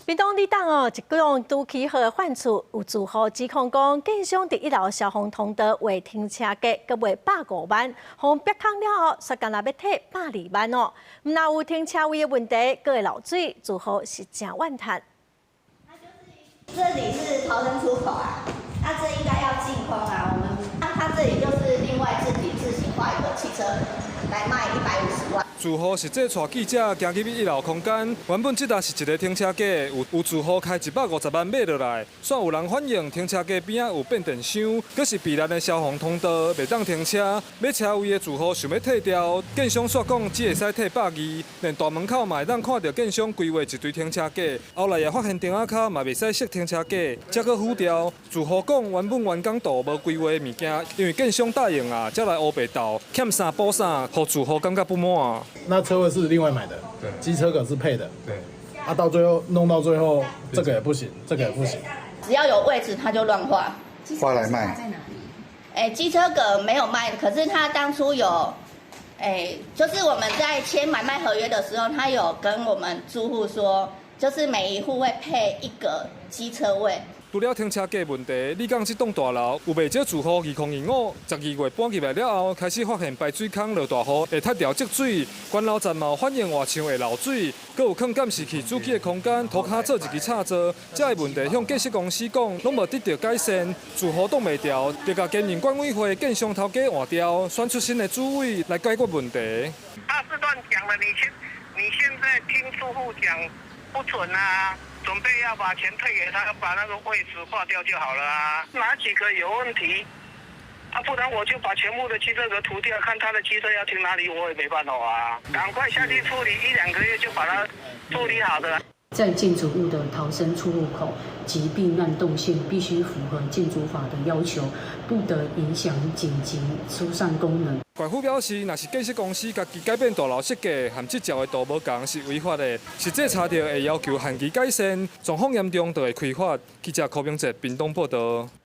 民黨立黨一講都氣候反芻有住戶指控講，建商佇1樓消防通道為停車格，佮賣150萬，互逼空了後，說干那要退120萬哦。唔但有停車位的問題，佮會漏水，住戶是真怨嘆。這裡是逃生出口啊，那這應該要淨空啊。我們他這裡就是另外自行畫一個汽車來賣150萬。住戶實際帶記者行去1樓空間，原本這搭是一個停車格，有住戶開150萬買落來，煞有人反映停車格邊仔有變電箱，閣是避難的消防通道，袂當停車。買車位的住戶想要退掉，建商煞講只會使退120，連大門口嘛會當看到建商規劃一堆停車格，後來也發現電話卡嘛袂使設停車格，才閣付掉。住戶講原本員工都無規劃的物件，因為建商答應啊，才來烏白鬥，欠啥補啥，互住戶感覺不滿。那車位是另外買的，對，機車格是配的，對，啊，到最後弄到最後，這個也不行，這個也不行，只要有位置他就亂畫，畫來賣。機車格沒有賣，可是他當初有，就是我們在簽買賣合約的時候，他有跟我們住戶說，就是每一戶會配1個機車位。除了停車格問題，李港這棟大樓有袂少住戶2005、12月搬入來了後，開始發現排水孔落大雨會塌掉積水，管樓站嘛反映外牆會漏水，閣有囥監視器主機的空間塗骹做一支插座，這個問題向建設公司講，攏無得到改善，住戶擋袂掉，就甲經營管委會建商頭家換掉，選出新的主委來解決問題。他是亂講的，你現在聽住戶講不準啊。準備要把錢退給他，把那個位置劃掉就好了啊！哪幾個有問題？啊，不然我就把全部的汽車格塗掉，看他的汽車要停哪裡，我也沒辦法啊！趕快下去處理，1、2個月就把它處理好的。在建築物的逃生出入口及避難動線必須符合建築法的要求，不得影響緊急疏散功能。管府表示，若是建設公司家己改變大樓設計，和執照的度無同是違法的，實際查到會要求限期改善，狀況嚴重就會開罰。記者柯明哲，屏東報道。